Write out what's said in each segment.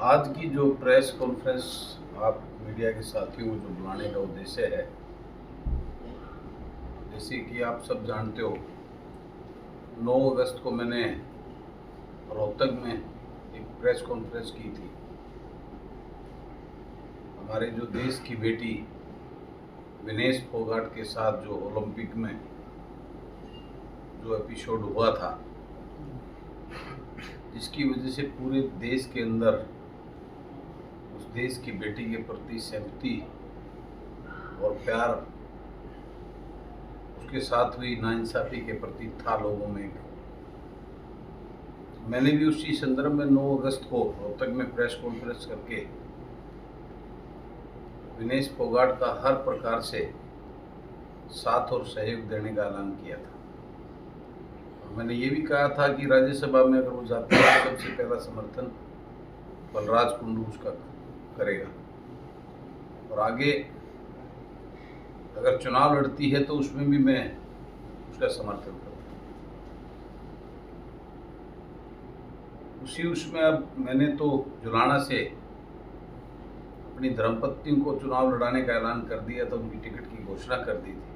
आज की जो प्रेस कॉन्फ्रेंस आप मीडिया के साथियों को जो बुलाने का उद्देश्य है, जैसे कि आप सब जानते हो, 9 अगस्त को मैंने रोहतक में एक प्रेस कॉन्फ्रेंस की थी। हमारे जो देश की बेटी विनेश फोगाट के साथ जो ओलंपिक में जो एपिसोड हुआ था, जिसकी वजह से पूरे देश के अंदर उस देश की बेटी के प्रति सिंपैथी और प्यार, उसके साथ हुई नाइंसाफ़ी के प्रति था लोगों में। मैंने भी उसी संदर्भ में 9 अगस्त को रोहतक में प्रेस कॉन्फ्रेंस करके विनेश फोगाट का हर प्रकार से साथ और सहयोग देने का ऐलान किया था। और मैंने ये भी कहा था कि राज्यसभा में अगर वो जाती है तो सबसे पहला समर्थन बलराज कुंडू उसका करेगा, और आगे अगर चुनाव लड़ती है तो उसमें भी मैं उसका समर्थन करूँगा। उसमें अब मैंने तो जुलाना से अपनी धर्मपत्नी को चुनाव लड़ाने का ऐलान कर दिया था, उनकी टिकट की घोषणा कर दी थी।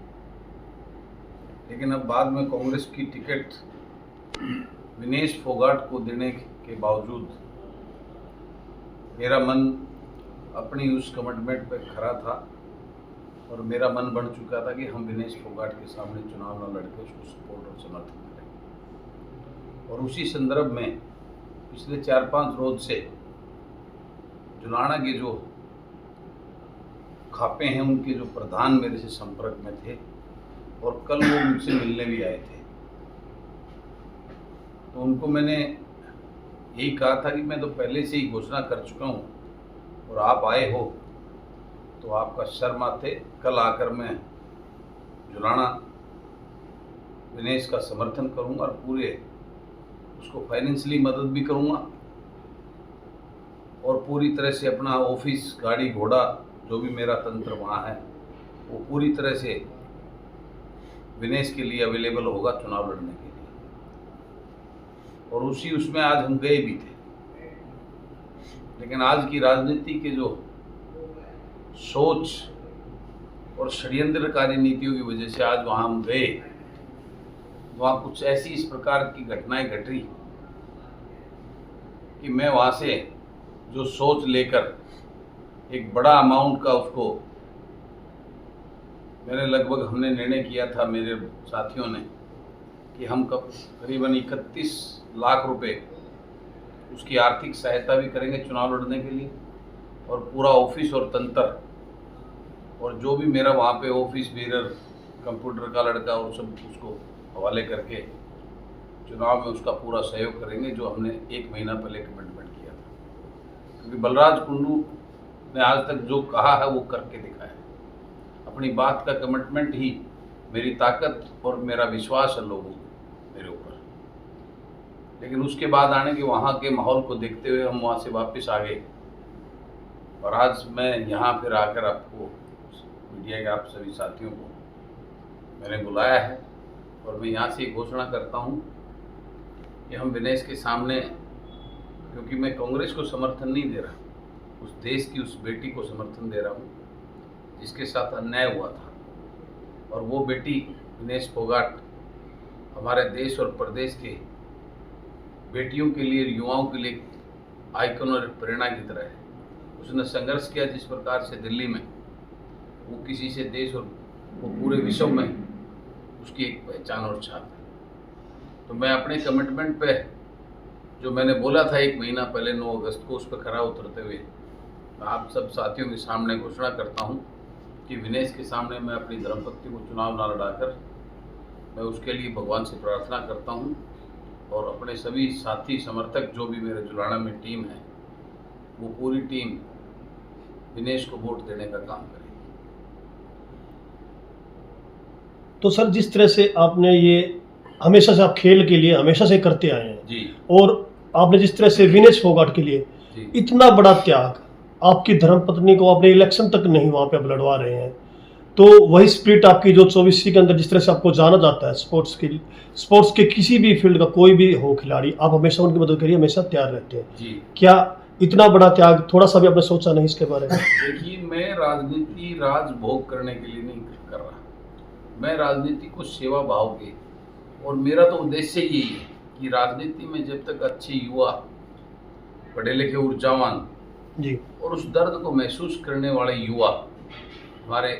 लेकिन अब बाद में कांग्रेस की टिकट विनेश फोगाट को देने के बावजूद मेरा मन अपनी उस कमिटमेंट पर खरा था, और मेरा मन बन चुका था कि हम विनेश फोगाट के सामने चुनाव न लड़के उसको सपोर्ट और समर्थन करें। और उसी संदर्भ में पिछले 4-5 रोज से जुलाना के जो खापे हैं उनके जो प्रधान मेरे से संपर्क में थे, और कल वो मुझसे मिलने भी आए थे। तो उनको मैंने यही कहा था कि मैं तो पहले से ही घोषणा कर चुका हूँ, और आप आए हो तो आपका शर्म आते कल आकर मैं जुलाना विनेश का समर्थन करूँगा और पूरे उसको फाइनेंशियली मदद भी करूँगा, और पूरी तरह से अपना ऑफिस, गाड़ी घोड़ा, जो भी मेरा तंत्र वहाँ है वो पूरी तरह से विनेश के लिए अवेलेबल होगा चुनाव लड़ने के लिए। और उसमें आज हम गए भी थे। लेकिन आज की राजनीति के जो सोच और षड्यंत्रकारी नीतियों की वजह से आज वहाँ हम गए, वहाँ कुछ ऐसी इस प्रकार की घटनाएं घटी कि मैं वहाँ से जो सोच लेकर एक बड़ा अमाउंट का उसको हमने निर्णय किया था मेरे साथियों ने कि हम करीबन 31 लाख रुपए उसकी आर्थिक सहायता भी करेंगे चुनाव लड़ने के लिए, और पूरा ऑफिस और तंत्र और जो भी मेरा वहाँ पे ऑफिस बेरर, कंप्यूटर का लड़का और सब उसको हवाले करके चुनाव में उसका पूरा सहयोग करेंगे, जो हमने 1 महीना पहले कमिटमेंट किया था। क्योंकि बलराज कुंडू ने आज तक जो कहा है वो करके दिखाया। अपनी बात का कमिटमेंट ही मेरी ताकत और मेरा विश्वास है लोगों को मेरे ऊपर। लेकिन उसके बाद आने के वहाँ के माहौल को देखते हुए हम वहाँ से वापस आ गए, और आज मैं यहाँ फिर आकर आपको, मीडिया के आप सभी साथियों को मैंने बुलाया है, और मैं यहाँ से घोषणा करता हूँ कि हम विनेश के सामने, क्योंकि मैं कांग्रेस को समर्थन नहीं दे रहा, उस देश की उस बेटी को समर्थन दे रहा हूँ जिसके साथ अन्याय हुआ था। और वो बेटी विनेश फोगाट हमारे देश और प्रदेश के बेटियों के लिए, युवाओं के लिए आइकन और प्रेरणा की तरह है। उसने संघर्ष किया जिस प्रकार से दिल्ली में, वो किसी से देश और वो पूरे विश्व में उसकी एक पहचान और छाप है। तो मैं अपने कमिटमेंट पे जो मैंने बोला था 1 महीना पहले 9 अगस्त को, उस पर खरा उतरते हुए मैं आप सब साथियों के सामने घोषणा करता हूं कि विनेश के सामने मैं अपनी धर्मपत्नी को चुनाव ना लड़ाकर, मैं उसके लिए भगवान से प्रार्थना करता हूं, और अपने सभी साथी समर्थक जो भी मेरे जुलाना में टीम है, वो पूरी टीम विनेश को वोट देने का काम करेगी। तो सर, जिस तरह से आपने ये हमेशा से आप खेल के लिए हमेशा से करते आए हैं जी, और आपने जिस तरह से विनेश फोगाट के लिए इतना बड़ा त्याग, आपकी धर्मपत्नी को आपने इलेक्शन तक नहीं वहाँ पे आप लड़वा रहे हैं, तो वही स्पिरिट आपकी जो 24 के अंदर जिस तरह से आपको जाना जाता है स्पोर्ट्स के किसी भी फील्ड का कोई भी हो खिलाड़ी, आप हमेशा उनकी मदद करिए, हमेशा तैयार रहते हैं। जी। क्या इतना बड़ा त्याग, थोड़ा सा भी आपने सोचा नहीं इसके बारे में? देखिए, मैं राजनीति राजभोग करने के लिए नहीं कर रहा। मैं राजनीति को सेवा भाव के, और मेरा तो उद्देश्य यही है कि राजनीति में जब तक अच्छे युवा, पढ़े लिखे, ऊर्जावान जी। और उस दर्द को महसूस करने वाले युवा, हमारे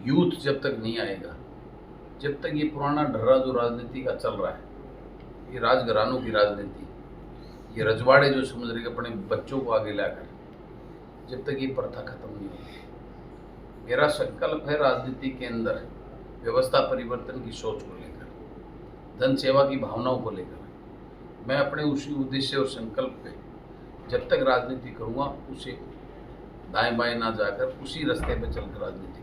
यूथ जब तक नहीं आएगा, जब तक ये पुराना ढर्रा जो राजनीति का चल रहा है, ये राजघरानों की राजनीति, ये रजवाड़े जो समझ रहे अपने बच्चों को आगे लाकर, जब तक ये प्रथा खत्म नहीं होगी, मेरा संकल्प है राजनीति के अंदर व्यवस्था परिवर्तन की सोच को लेकर, धन सेवा की भावनाओं को लेकर, मैं अपने उसी उद्देश्य और संकल्प पे जब तक राजनीति करूँगा, उसे दाएं बाएं ना जाकर उसी रास्ते पे चलकर राजनीति